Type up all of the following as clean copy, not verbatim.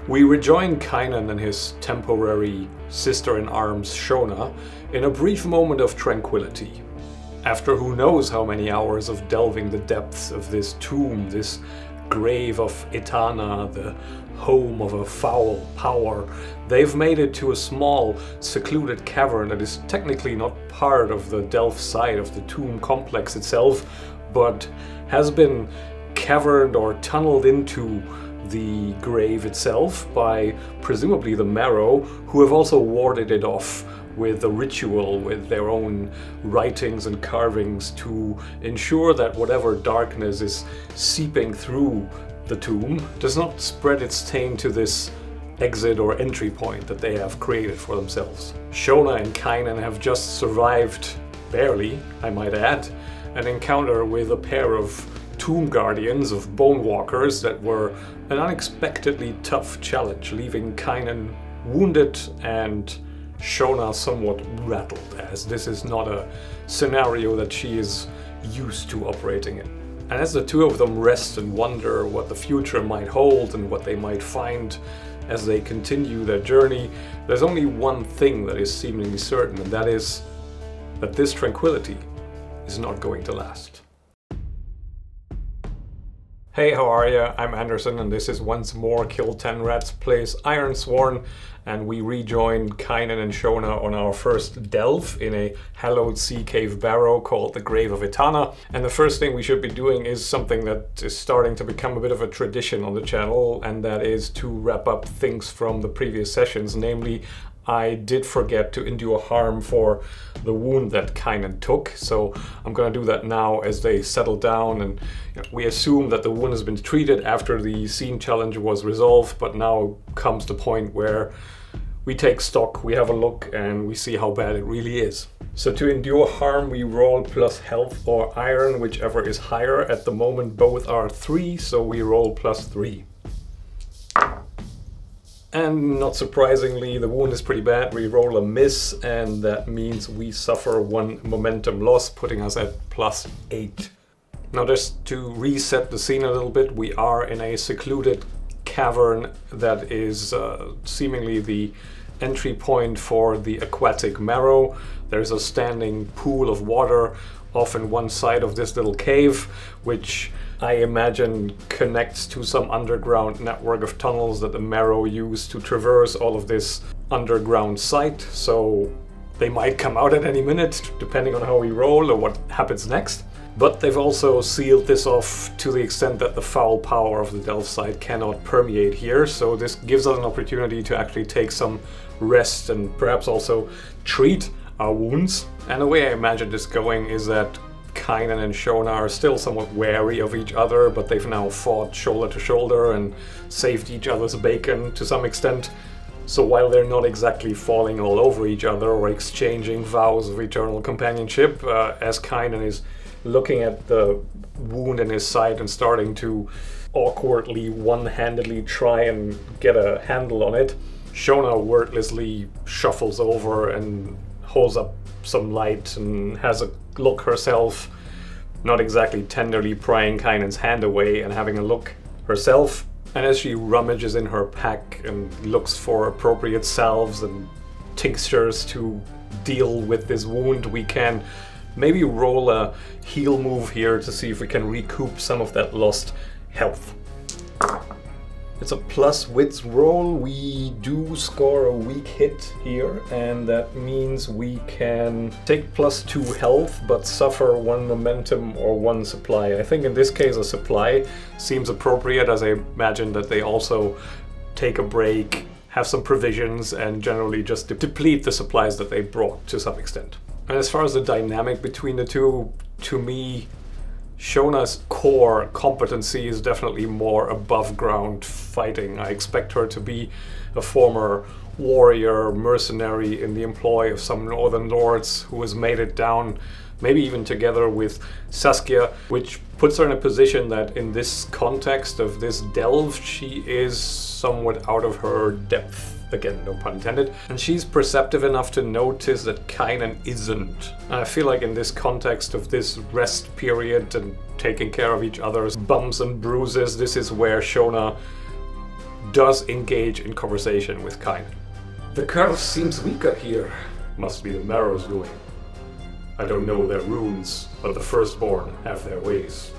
We rejoin Kynan and his temporary sister-in-arms Shona in a brief moment of tranquility. After who knows how many hours of delving the depths of this tomb, this grave of Etana, the home of a foul power, they've made it to a small, secluded cavern that is technically not part of the delve side of the tomb complex itself, but has been caverned or tunneled into the grave itself by presumably the Marrow, who have also warded it off with a ritual with their own writings and carvings to ensure that whatever darkness is seeping through the tomb does not spread its stain to this exit or entry point that they have created for themselves. Shona and Kynan have just survived, barely, I might add, an encounter with a pair of tomb guardians of bone walkers that were an unexpectedly tough challenge, leaving Kynan wounded and Shona somewhat rattled, as this is not a scenario that she is used to operating in. And as the two of them rest and wonder what the future might hold and what they might find as they continue their journey, there's only one thing that is seemingly certain, and that is that this tranquility is not going to last. Hey, how are ya? I'm Anderson, and this is once more Kill 10 Rats plays Ironsworn, and we rejoin Kynan and Shona on our first delve in a hallowed sea cave barrow called the Grave of Etana. And the first thing we should be doing is something that is starting to become a bit of a tradition on the channel, and that is to wrap up things from the previous sessions, namely I did forget to endure harm for the wound that Kynan took, so I'm gonna do that now as they settle down, and we assume that the wound has been treated after the scene challenge was resolved, but now comes the point where we take stock, we have a look, and we see how bad it really is. So to endure harm, we roll plus health or iron, whichever is higher. At the moment both are 3, so we roll plus 3. And not surprisingly, the wound is pretty bad. We roll a miss, and that means we suffer 1 momentum loss, putting us at plus 8. Now, just to reset the scene a little bit, we are in a secluded cavern that is seemingly the entry point for the aquatic Marrow. There's a standing pool of water off in one side of this little cave, which I imagine connects to some underground network of tunnels that the Marrow use to traverse all of this underground site. So they might come out at any minute, depending on how we roll or what happens next. But they've also sealed this off to the extent that the foul power of the delve site cannot permeate here. So this gives us an opportunity to actually take some rest and perhaps also treat our wounds. And the way I imagine this going is that Kynan and Shona are still somewhat wary of each other, but they've now fought shoulder to shoulder and saved each other's bacon to some extent. So while they're not exactly falling all over each other or exchanging vows of eternal companionship, as Kynan is looking at the wound in his side and starting to awkwardly, one-handedly try and get a handle on it, Shona wordlessly shuffles over and holds up some light and has a look herself, not exactly tenderly prying Kynan's hand away and having a look herself. And as she rummages in her pack and looks for appropriate salves and tinctures to deal with this wound, we can maybe roll a heal move here to see if we can recoup some of that lost health. It's a plus wits roll. We do score a weak hit here, and that means we can take plus 2 health but suffer 1 momentum or 1 supply. I think in this case a supply seems appropriate, as I imagine that they also take a break, have some provisions, and generally just deplete the supplies that they brought to some extent. And as far as the dynamic between the two, to me, Shona's core competency is definitely more above ground fighting. I expect her to be a former warrior, mercenary in the employ of some northern lords who has made it down, maybe even together with Saskia, which puts her in a position that in this context of this delve, she is somewhat out of her depth. Again, no pun intended. And she's perceptive enough to notice that Kynan isn't. And I feel like in this context of this rest period and taking care of each other's bumps and bruises, this is where Shona does engage in conversation with Kynan. The curse seems weaker here. Must be the Marrow's doing. I don't know their runes, but the Firstborn have their ways.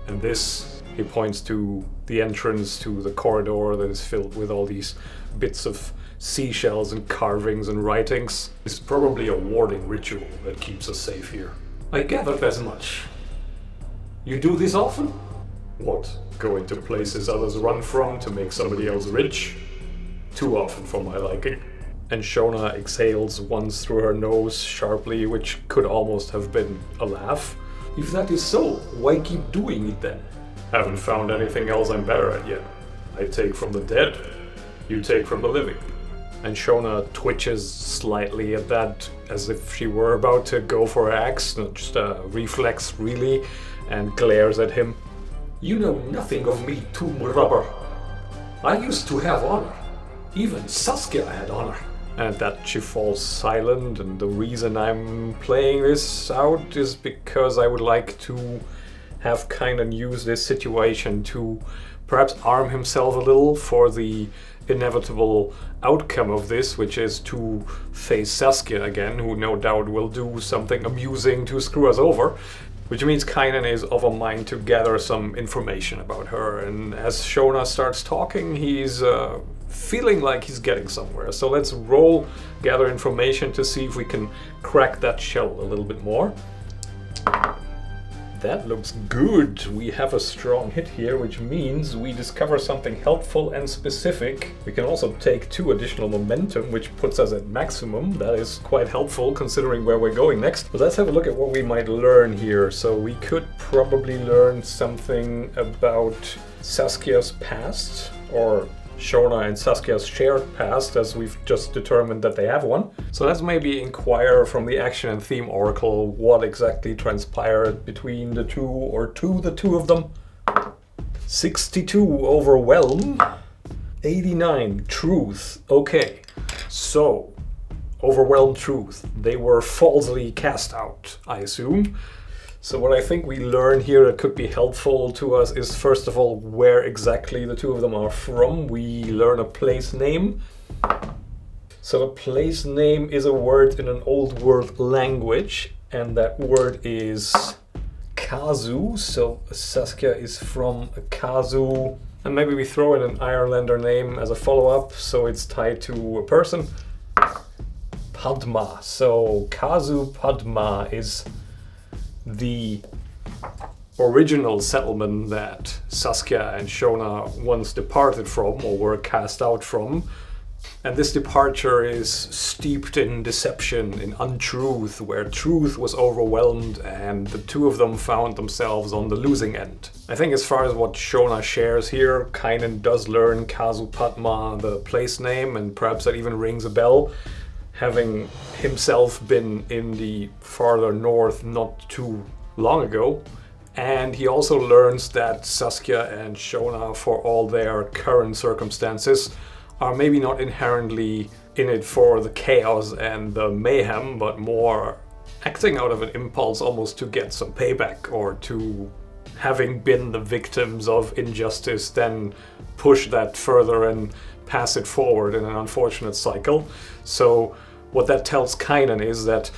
And this, he points to the entrance to the corridor that is filled with all these bits of seashells and carvings and writings. It's probably a warding ritual that keeps us safe here. I gathered as much. You do this often? What, going to places others run from to make somebody else rich? Too often for my liking. And Shona exhales once through her nose sharply, which could almost have been a laugh. If that is so, why keep doing it then? Haven't found anything else I'm better at yet. I take from the dead, you take from the living. And Shona twitches slightly at that, as if she were about to go for her axe, not just a reflex really, and glares at him. You know nothing of me, tomb robber. I used to have honor. Even Saskia had honor. And at that she falls silent, and the reason I'm playing this out is because I would like to have Kynan use this situation to perhaps arm himself a little for the inevitable outcome of this, which is to face Saskia again, who no doubt will do something amusing to screw us over. Which means Kynan is of a mind to gather some information about her, and as Shona starts talking, he's feeling like he's getting somewhere. So let's roll gather information to see if we can crack that shell a little bit more. That looks good. We have a strong hit here, which means we discover something helpful and specific. We can also take 2 additional momentum, which puts us at maximum. That is quite helpful considering where we're going next. But let's have a look at what we might learn here. So we could probably learn something about Saskia's past, or Shona and Saskia's shared past, as we've just determined that they have one. So let's maybe inquire from the action and theme oracle what exactly transpired between the two, or to the two of them. 62 overwhelm, 89 truth. Okay, so overwhelmed truth. They were falsely cast out, I assume. So what I think we learn here that could be helpful to us is, first of all, where exactly the two of them are from. We learn a place name. So a place name is a word in an old world language, and that word is Kazu. So Saskia is from Kazu. And maybe we throw in an Ironlander name as a follow-up, so it's tied to a person. Padma. So Kazu Padma is the original settlement that Saskia and Shona once departed from, or were cast out from. And this departure is steeped in deception, in untruth, where truth was overwhelmed and the two of them found themselves on the losing end. I think as far as what Shona shares here, Kynan does learn Kazu Padma, the place name, and perhaps that even rings a bell, having himself been in the farther north not too long ago. And he also learns that Saskia and Shona, for all their current circumstances, are maybe not inherently in it for the chaos and the mayhem, but more acting out of an impulse almost to get some payback, or to, having been the victims of injustice, then push that further and pass it forward in an unfortunate cycle. So what that tells Kynan is that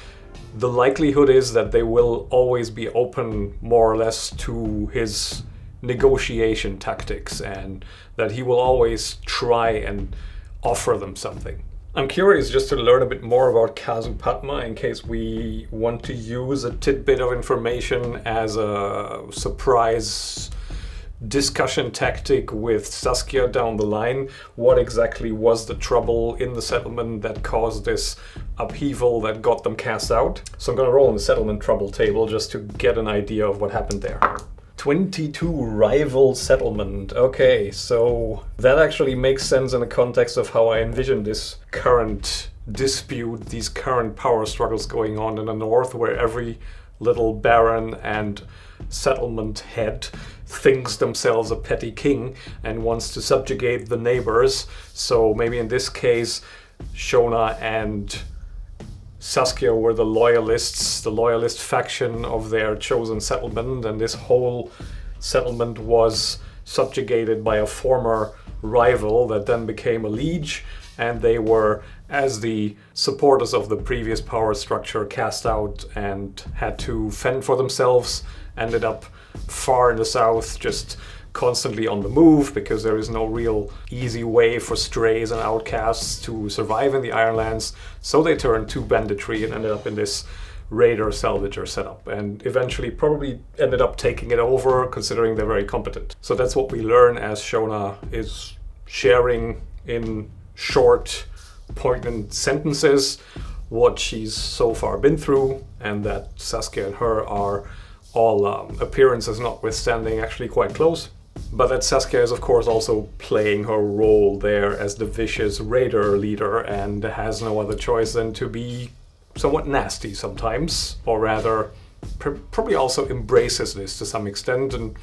the likelihood is that they will always be open more or less to his negotiation tactics, and that he will always try and offer them something. I'm curious just to learn a bit more about Kazu Padma in case we want to use a tidbit of information as a surprise discussion tactic with Saskia down the line. What exactly was the trouble in the settlement that caused this upheaval that got them cast out? So I'm going to roll on the settlement trouble table just to get an idea of what happened there. 22 rival settlement. Okay, so that actually makes sense in the context of how I envision this current dispute, these current power struggles going on in the north, where every little baron and settlement head thinks themselves a petty king and wants to subjugate the neighbors. So maybe in this case, Shona and Saskia were the loyalists, the loyalist faction of their chosen settlement, and this whole settlement was subjugated by a former rival that then became a liege, and they were, as the supporters of the previous power structure, cast out and had to fend for themselves, ended up far in the south, just constantly on the move, because there is no real easy way for strays and outcasts to survive in the Ironlands. So they turned to banditry and ended up in this raider salvager setup, and eventually probably ended up taking it over, considering they're very competent. So that's what we learn as Shona is sharing in short, poignant sentences what she's so far been through, and that Saskia and her are all, appearances notwithstanding, actually quite close. But that Saskia is of course also playing her role there as the vicious raider leader, and has no other choice than to be somewhat nasty sometimes, or rather probably also embraces this to some extent and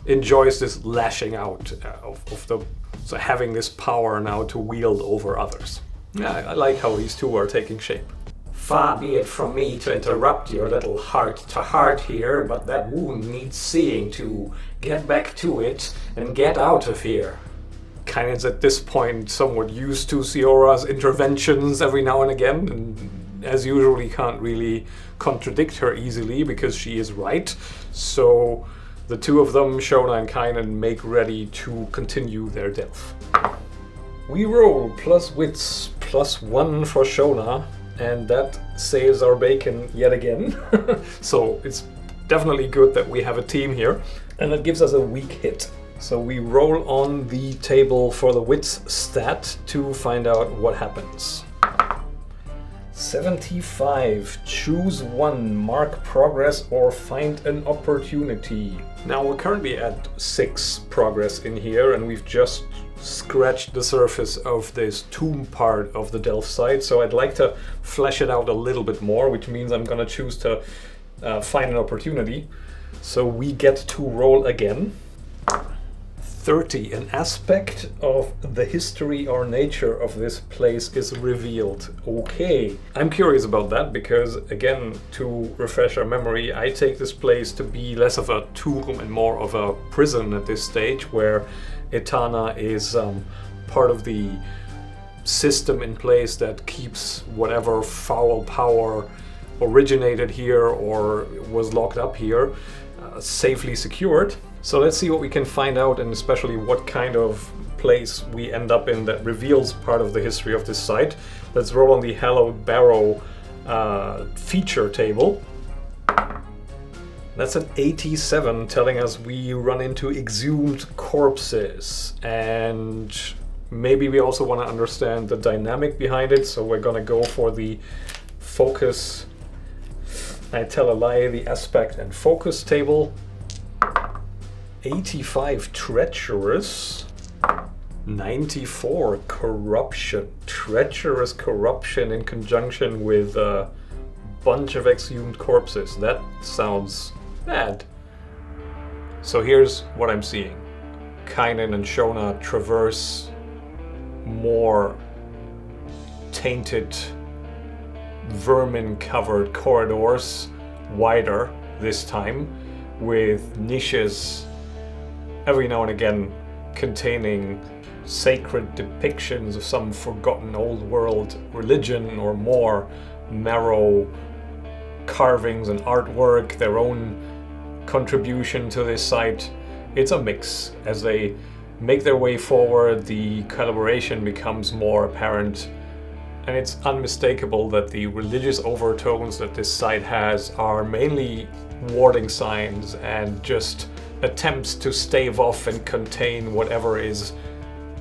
enjoys this lashing out so having this power now to wield over others. Yeah, I like how these two are taking shape. Far be it from me to interrupt your little heart-to-heart here, but that wound needs seeing to get back to it and get out of here. Kynan's at this point somewhat used to Siora's interventions every now and again, and as usual he can't really contradict her easily because she is right. So the two of them, Shona and Kynan, make ready to continue their delve. We roll plus wits, +1 for Shona, and that saves our bacon yet again. So it's definitely good that we have a team here, and that gives us a weak hit. So we roll on the table for the wits stat to find out what happens. 75. Choose one, mark progress or find an opportunity. Now we're currently at 6 progress in here, and we've just scratched the surface of this tomb part of the delve site, so I'd like to flesh it out a little bit more, which means I'm gonna choose to find an opportunity. So we get to roll again. 30. An aspect of the history or nature of this place is revealed. Okay. I'm curious about that because, again, to refresh our memory, I take this place to be less of a tomb and more of a prison at this stage, where Etana is part of the system in place that keeps whatever foul power originated here or was locked up here safely secured. So let's see what we can find out, and especially what kind of place we end up in that reveals part of the history of this site. Let's roll on the Hallowed Barrow feature table. That's an 87, telling us we run into exhumed corpses, and maybe we also want to understand the dynamic behind it, so we're gonna go for the focus, I tell a lie, the aspect and focus table. 85, treacherous. 94, corruption. Treacherous corruption in conjunction with a bunch of exhumed corpses. That sounds bad. So here's what I'm seeing. Kynan and Shona traverse more tainted, vermin-covered corridors, wider this time, with niches every now and again containing sacred depictions of some forgotten old world religion, or more narrow carvings and artwork, their own contribution to this site. It's a mix. As they make their way forward, the collaboration becomes more apparent, and it's unmistakable that the religious overtones that this site has are mainly warding signs and just attempts to stave off and contain whatever is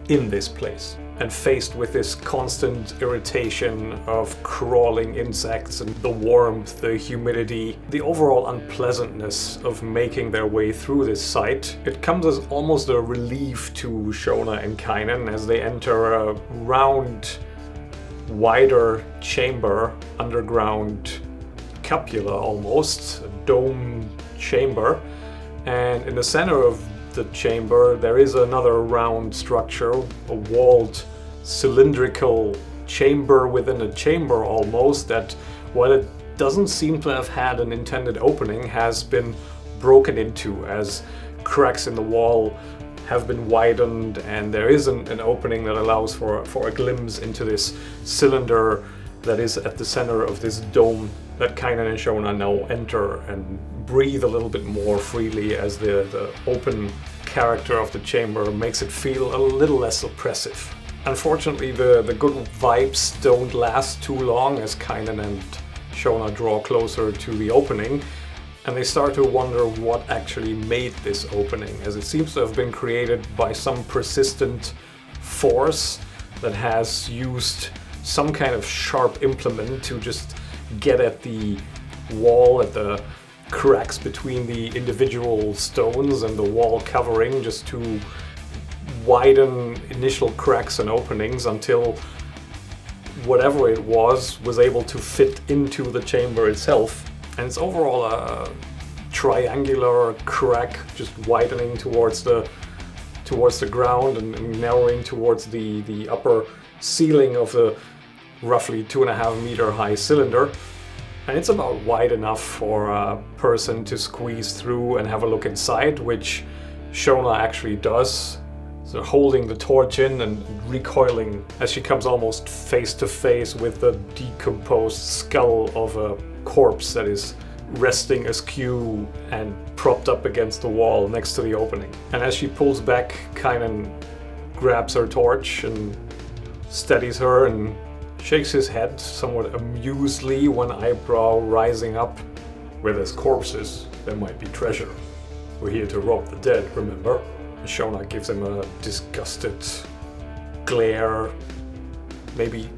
in this place. And faced with this constant irritation of crawling insects and the warmth, the humidity, the overall unpleasantness of making their way through this site, it comes as almost a relief to Shona and Kynan as they enter a round, wider chamber, underground cupula almost, a dome chamber. And in the center of the chamber there is another round structure, a walled cylindrical chamber within a chamber almost, that, while it doesn't seem to have had an intended opening, has been broken into as cracks in the wall have been widened, and there is an opening that allows for a glimpse into this cylinder that is at the center of this dome that Kynan and Shona now enter and breathe a little bit more freely as the open character of the chamber makes it feel a little less oppressive. Unfortunately, the good vibes don't last too long as Kynan and Shona draw closer to the opening, and they start to wonder what actually made this opening, as it seems to have been created by some persistent force that has used some kind of sharp implement to just get at the wall, at the cracks between the individual stones and the wall covering, just to widen initial cracks and openings until whatever it was able to fit into the chamber itself. And it's overall a triangular crack, just widening towards the ground and narrowing towards the upper ceiling of the roughly 2.5 meter high cylinder. And it's about wide enough for a person to squeeze through and have a look inside, which Shona actually does. So holding the torch in and recoiling as she comes almost face to face with the decomposed skull of a corpse that is resting askew and propped up against the wall next to the opening. And as she pulls back, Kynan grabs her torch and steadies her and shakes his head somewhat amusedly, one eyebrow rising up. Where there's corpses, there might be treasure. We're here to rob the dead, remember? And Shona gives him a disgusted glare, maybe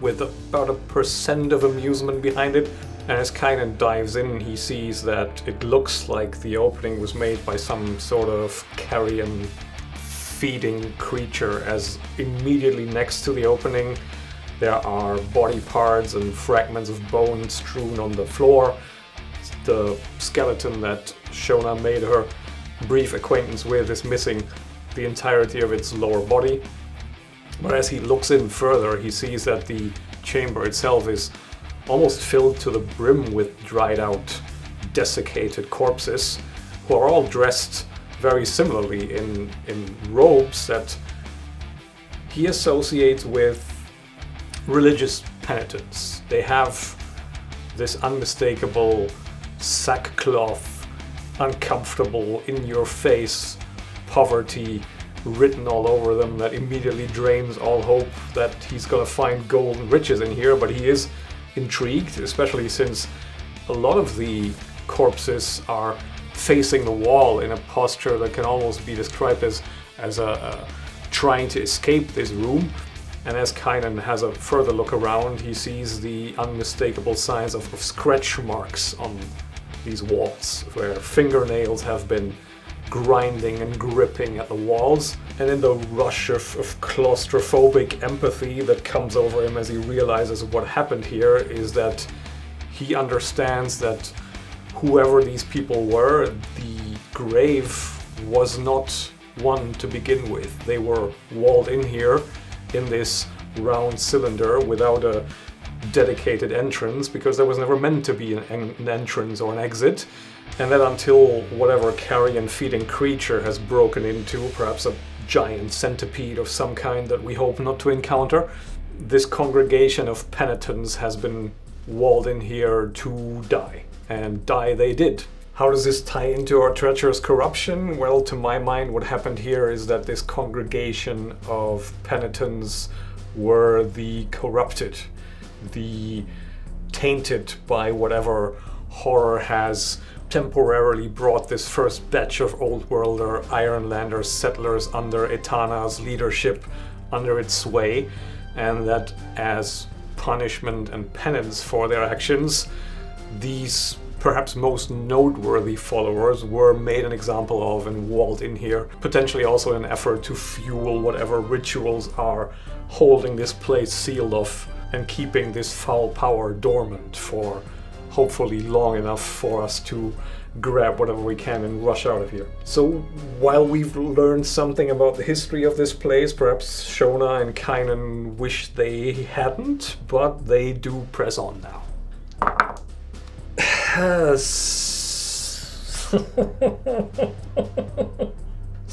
with about 1% of amusement behind it. And as Kynan dives in, he sees that it looks like the opening was made by some sort of carrion feeding creature, as immediately next to the opening there are body parts and fragments of bone strewn on the floor. The skeleton that Shona made her brief acquaintance with is missing the entirety of its lower body. But as he looks in further, he sees that the chamber itself is almost filled to the brim with dried out, desiccated corpses, who are all dressed very similarly in robes that he associates with religious penitents. They have this unmistakable sackcloth, uncomfortable, in-your-face poverty written all over them that immediately drains all hope that he's gonna find gold and riches in here. But he is intrigued, especially since a lot of the corpses are facing the wall in a posture that can almost be described as trying to escape this room. And as Kynan has a further look around, he sees the unmistakable signs of scratch marks on these walls, where fingernails have been grinding and gripping at the walls. And in the rush of claustrophobic empathy that comes over him as he realizes what happened here is that he understands that whoever these people were, the grave was not one to begin with. They were walled in here in this round cylinder without a dedicated entrance, because there was never meant to be an entrance or an exit. And that until whatever carrion feeding creature has broken into, perhaps a giant centipede of some kind that we hope not to encounter, this congregation of penitents has been walled in here to die. And die they did. How does this tie into our treacherous corruption? Well, to my mind, what happened here is that this congregation of penitents were the corrupted, the tainted by whatever horror has temporarily brought this first batch of Old Worlder Ironlander settlers under Etana's leadership under its sway, and that as punishment and penance for their actions, these perhaps most noteworthy followers were made an example of and walled in here, potentially also in an effort to fuel whatever rituals are holding this place sealed off and keeping this foul power dormant for hopefully long enough for us to grab whatever we can and rush out of here. So while we've learned something about the history of this place, perhaps Shona and Kynan wish they hadn't, but they do press on now.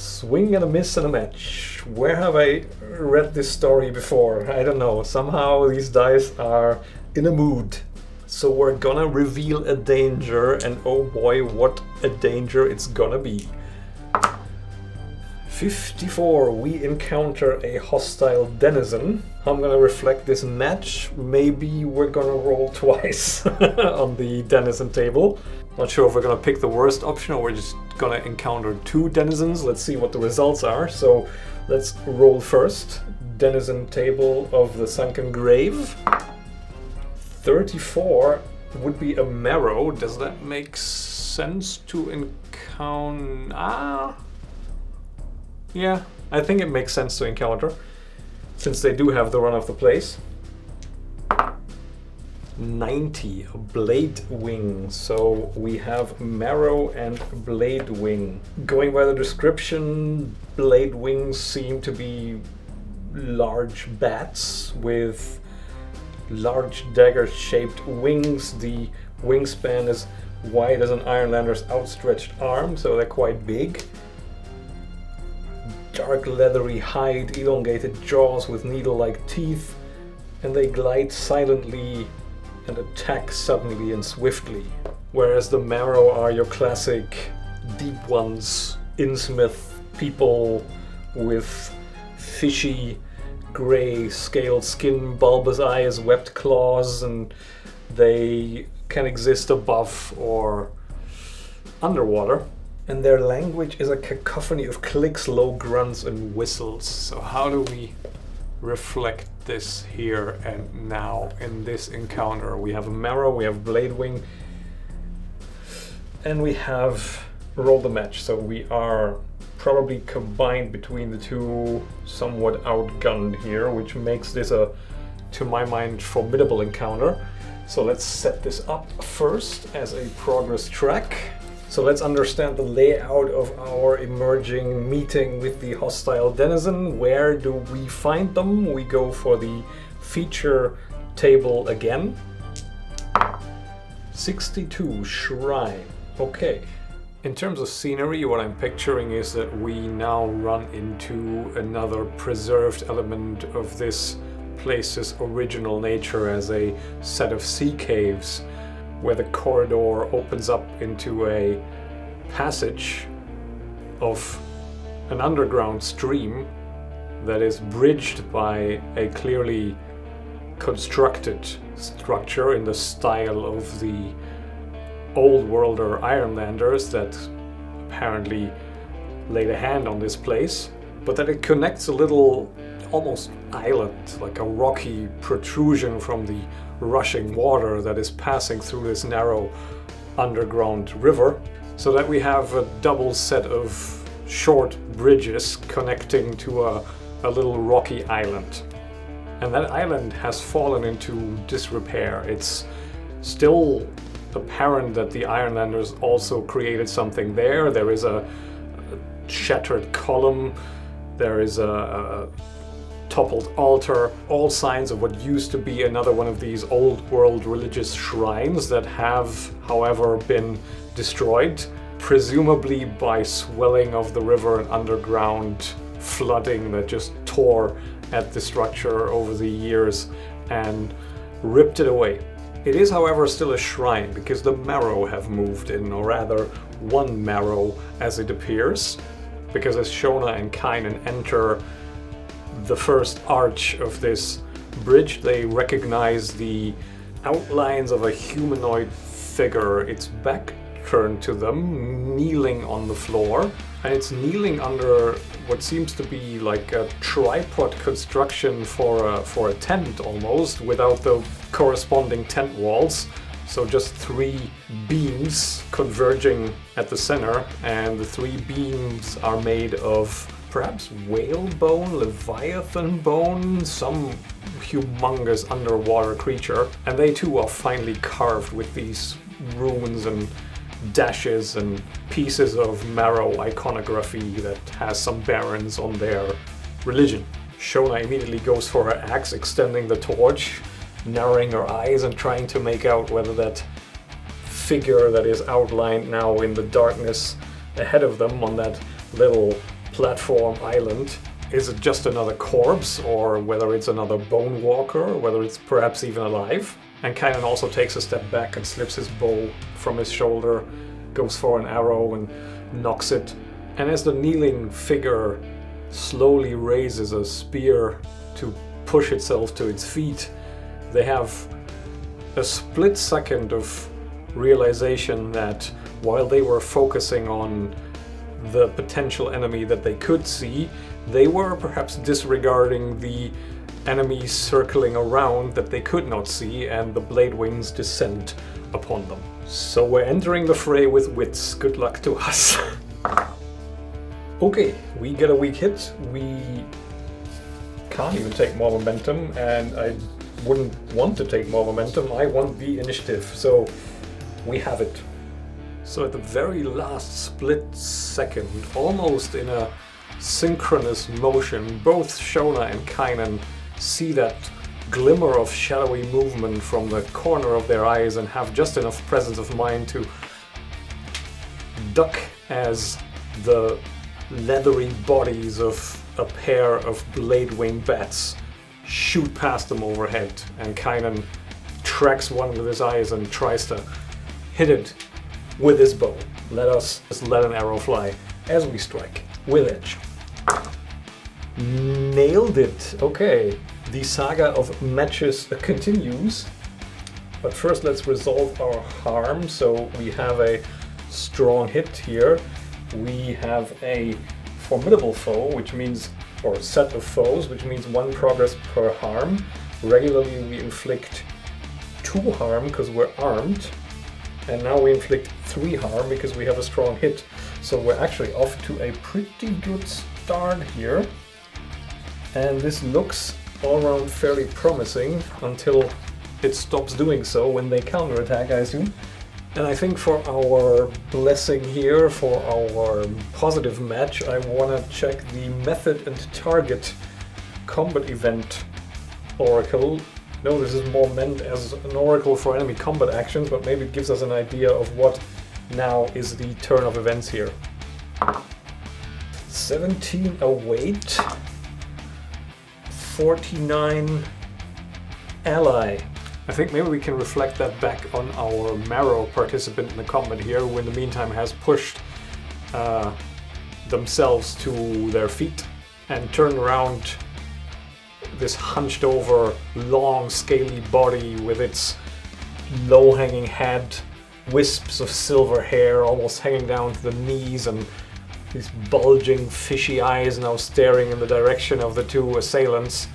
Swing and a miss and a match. Where have I read this story before? I don't know. Somehow these dice are in a mood. So we're gonna reveal a danger, and oh boy, what a danger it's gonna be. 54, we encounter a hostile denizen. I'm gonna reflect this match. Maybe we're gonna roll twice on the denizen table. Not sure if we're gonna pick the worst option or we're just gonna encounter 2 denizens. Let's see what the results are. So let's roll first. Denizen table of the sunken grave. 34 would be a marrow. Does that make sense to encounter? Yeah, I think it makes sense to encounter, since they do have the run of the place. 90, a blade wing. So we have marrow and blade wing. Going by the description, blade wings seem to be large bats with large dagger-shaped wings. The wingspan is wide as an Ironlander's outstretched arm, so they're quite big. Dark leathery hide, elongated jaws with needle-like teeth, and they glide silently and attack suddenly and swiftly. Whereas the marrow are your classic deep ones, Innsmouth people with fishy grey scaled skin, bulbous eyes, webbed claws, and they can exist above or underwater. And their language is a cacophony of clicks, low grunts, and whistles. So how do we reflect this here and now in this encounter? We have a marrow, we have blade wing, and we have roll the match. So we are probably combined between the two, somewhat outgunned here, which makes this a, to my mind, formidable encounter. So let's set this up first as a progress track. So let's understand the layout of our emerging meeting with the hostile denizen. Where do we find them? We go for the feature table again. 62, shrine. Okay. In terms of scenery, what I'm picturing is that we now run into another preserved element of this place's original nature as a set of sea caves, where the corridor opens up into a passage of an underground stream that is bridged by a clearly constructed structure in the style of the old worlder Ironlanders that apparently laid a hand on this place, but that it connects a little almost island, like a rocky protrusion from the rushing water that is passing through this narrow underground river, so that we have a double set of short bridges connecting to a little rocky island. And that island has fallen into disrepair. It's still apparent that the Ironlanders also created something there. There is a shattered column, there is a toppled altar, all signs of what used to be another one of these old world religious shrines that have, however, been destroyed, presumably by swelling of the river and underground flooding that just tore at the structure over the years and ripped it away. It is, however, still a shrine because the marrow have moved in, or rather one marrow as it appears, because as Shona and Kynan enter the first arch of this bridge, they recognize the outlines of a humanoid figure. Its back turned to them, kneeling on the floor, and it's kneeling under what seems to be like a tripod construction for a tent almost, without the corresponding tent walls. So just 3 beams converging at the center, and the 3 beams are made of perhaps whale bone, leviathan bone, some humongous underwater creature. And they too are finely carved with these runes and dashes and pieces of marrow iconography that has some barons on their religion. Shona immediately goes for her axe, extending the torch, narrowing her eyes and trying to make out whether that figure that is outlined now in the darkness ahead of them on that little platform island. Is it just another corpse, or whether it's another bone walker, or whether it's perhaps even alive? And Kynan also takes a step back and slips his bow from his shoulder, goes for an arrow and knocks it. And as the kneeling figure slowly raises a spear to push itself to its feet, they have a split second of realization that while they were focusing on the potential enemy that they could see, they were perhaps disregarding the enemies circling around that they could not see, and the blade wings descend upon them. So we're entering the fray with wits. Good luck to us. Okay, we get a weak hit. We can't even take more momentum, and I wouldn't want to take more momentum. I want the initiative, so we have it. So at the very last split second, almost in a synchronous motion, both Shona and Kynan see that glimmer of shadowy movement from the corner of their eyes and have just enough presence of mind to duck as the leathery bodies of a pair of blade-wing bats shoot past them overhead, and Kynan tracks one with his eyes and tries to hit it with his bow. Let us just let an arrow fly as we strike with edge. Nailed it! Okay, the saga of matches continues, but first let's resolve our harm. So we have a strong hit here. We have a formidable foe, which means, or set of foes, which means 1 progress per harm. Regularly we inflict 2 harm because we're armed, and now we inflict 3 harm because we have a strong hit. So we're actually off to a pretty good start here. And this looks all around fairly promising until it stops doing so when they counterattack, I assume. And I think for our blessing here, for our positive match, I want to check the method and target combat event oracle. No, this is more meant as an oracle for enemy combat actions, but maybe it gives us an idea of what now is the turn of events here. 17 await, 49 ally. I think maybe we can reflect that back on our Marrow participant in the combat here, who in the meantime has pushed themselves to their feet and turned around this hunched over, long, scaly body with its low-hanging head, wisps of silver hair almost hanging down to the knees, and these bulging, fishy eyes now staring in the direction of the 2 assailants.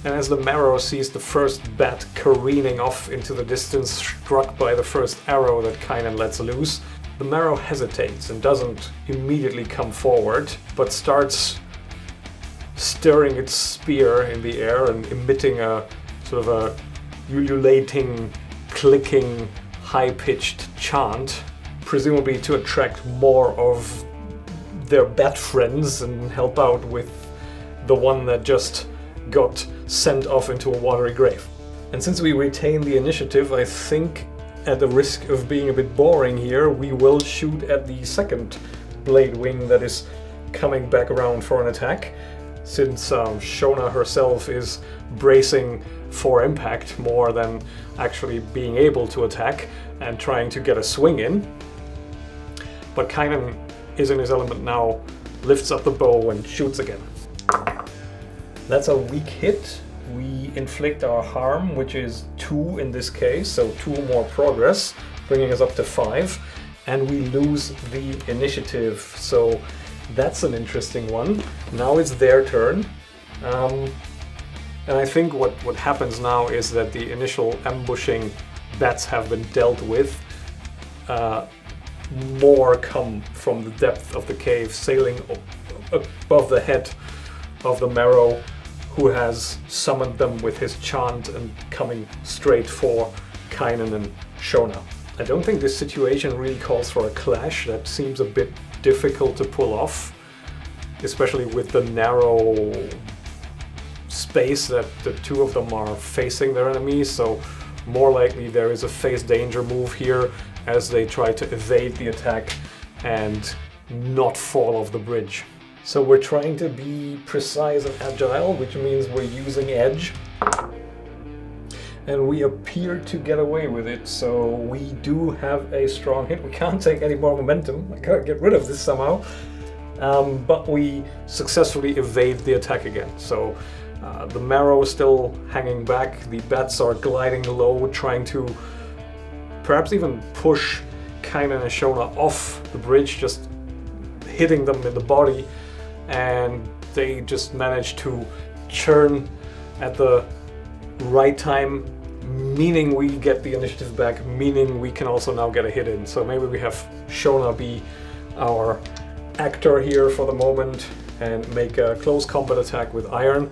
And as the Marrow sees the first bat careening off into the distance, struck by the first arrow that Kynan lets loose, the Marrow hesitates and doesn't immediately come forward, but starts stirring its spear in the air and emitting a sort of a ululating, clicking, high-pitched chant, presumably to attract more of their bat friends and help out with the one that just got sent off into a watery grave. And since we retain the initiative, I think, at the risk of being a bit boring here, we will shoot at the second blade wing that is coming back around for an attack, since Shona herself is bracing for impact more than actually being able to attack and trying to get a swing in. But Kynan is in his element now, lifts up the bow and shoots again. That's a weak hit. We inflict our harm, which is 2 in this case, so 2 more progress, bringing us up to 5, and we lose the initiative. So that's an interesting one. Now it's their turn. And I think what happens now is that the initial ambushing bats have been dealt with. More come from the depth of the cave, sailing above the head of the Marrow, who has summoned them with his chant and coming straight for Kynan and Shona. I don't think this situation really calls for a clash. That seems a bit difficult to pull off, especially with the narrow space that the 2 of them are facing their enemies, so more likely there is a face danger move here as they try to evade the attack and not fall off the bridge. So we're trying to be precise and agile, which means we're using edge. And we appear to get away with it, so we do have a strong hit. We can't take any more momentum. I gotta get rid of this somehow. But we successfully evade the attack again. So the marrow is still hanging back. The bats are gliding low, trying to perhaps even push Kynan and Shona off the bridge, just hitting them in the body. And they just manage to churn at the right time, meaning we get the initiative back, meaning we can also now get a hit in. So maybe we have Shona be our actor here for the moment and make a close combat attack with iron.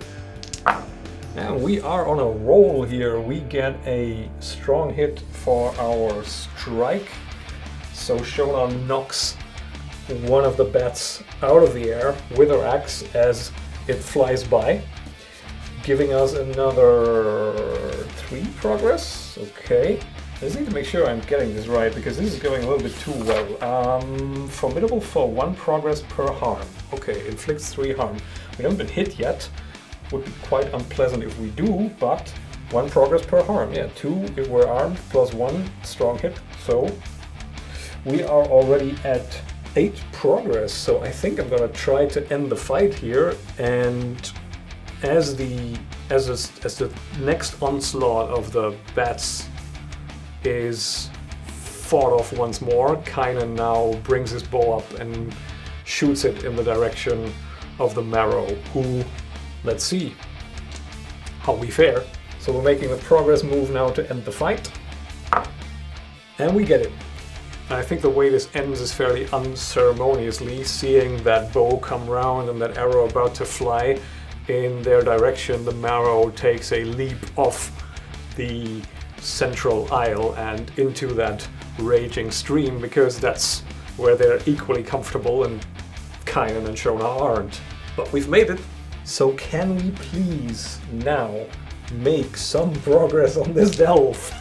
And we are on a roll here. We get a strong hit for our strike. So Shona knocks one of the bats out of the air with her axe as it flies by, giving us another 3 progress. Okay. I just need to make sure I'm getting this right, because this is going a little bit too well. Formidable for 1 progress per harm. Okay, inflicts 3 harm. We haven't been hit yet. Would be quite unpleasant if we do, but 1 progress per harm. Yeah, 2 if we're armed, plus 1 strong hit. So we are already at 8 progress. So I think I'm gonna try to end the fight here, and as the next onslaught of the bats is fought off once more, Kynan now brings his bow up and shoots it in the direction of the marrow, who, let's see how we fare. So we're making the progress move now to end the fight, and we get it. And I think the way this ends is fairly unceremoniously, seeing that bow come round and that arrow about to fly in their direction. The marrow takes a leap off the central aisle and into that raging stream, because that's where they're equally comfortable and Kynan and Shona aren't. But we've made it. So can we please now make some progress on this delve?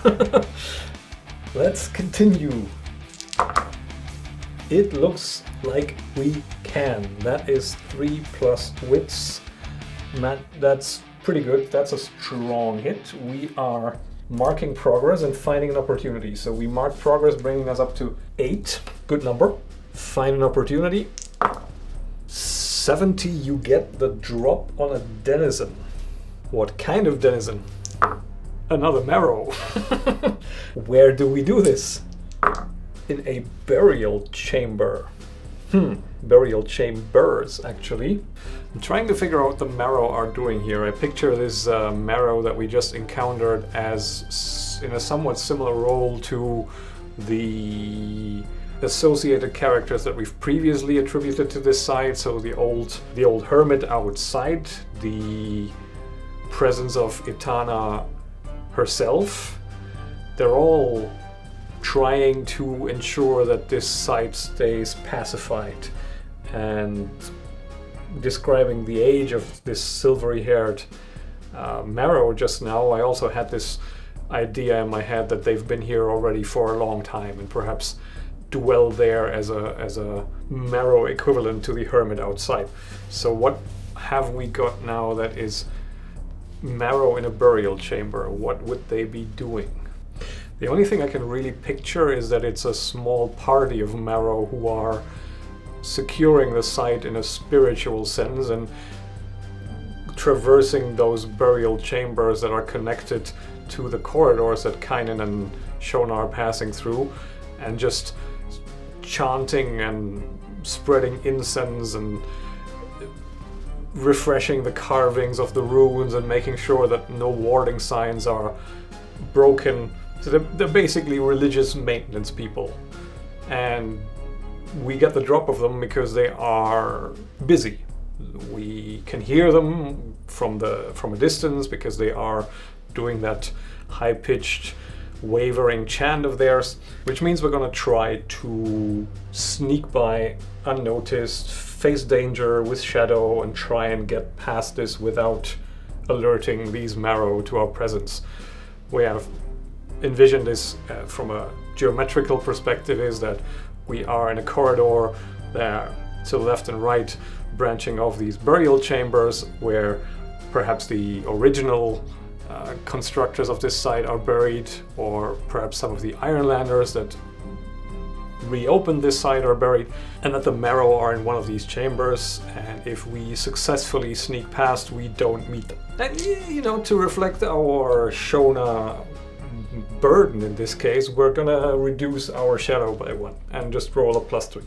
Let's continue. It looks like we can. That is 3 plus wits. That's pretty good. That's a strong hit. We are marking progress and finding an opportunity. So we mark progress, bringing us up to 8. Good number. Find an opportunity. 70, you get the drop on a denizen. What kind of denizen? Another marrow. Where do we do this? In a burial chamber. Burial chambers, actually. I'm trying to figure out what the marrow are doing here. I picture this marrow that we just encountered as in a somewhat similar role to the associated characters that we've previously attributed to this site. So the old hermit outside, the presence of Itana herself. They're all trying to ensure that this site stays pacified, and describing the age of this silvery-haired marrow just now, I also had this idea in my head that they've been here already for a long time and perhaps dwell there as a marrow equivalent to the hermit outside. So what have we got now that is marrow in a burial chamber? What would they be doing? The only thing I can really picture is that it's a small party of marrow who are securing the site in a spiritual sense and traversing those burial chambers that are connected to the corridors that Kynan and Shona are passing through, and just chanting and spreading incense and refreshing the carvings of the runes and making sure that no warding signs are broken. So they're basically religious maintenance people, and we get the drop of them because they are busy. We can hear them from a distance because they are doing that high-pitched wavering chant of theirs, which means we're going to try to sneak by unnoticed, face danger with shadow, and try and get past this without alerting these marrow to our presence. We have envisioned this from a geometrical perspective, is that we are in a corridor there to the left and right, branching off these burial chambers where perhaps the original constructors of this site are buried, or perhaps some of the Ironlanders that reopened this site are buried, and that the marrow are in one of these chambers, and if we successfully sneak past, we don't meet them. And, you know, to reflect our Shona burden in this case, we're gonna reduce our shadow by 1 and just roll a +3.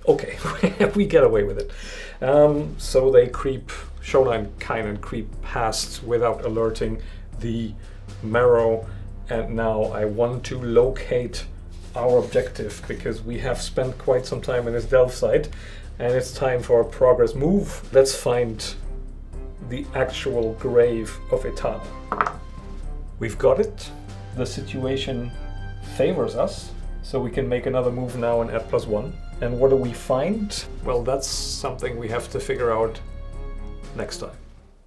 Okay, we get away with it. So they creep, Shona and Kynan creep past without alerting the marrow, and now I want to locate our objective because we have spent quite some time in this delve site, and it's time for a progress move. Let's find the actual grave of Etana. We've got it. The situation favors us, so we can make another move now and add +1. And what do we find? Well, that's something we have to figure out next time.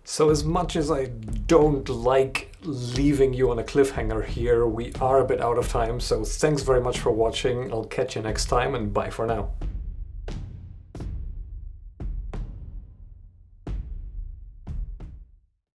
So as much as I don't like leaving you on a cliffhanger here, we are a bit out of time, so thanks very much for watching. I'll catch you next time, and bye for now.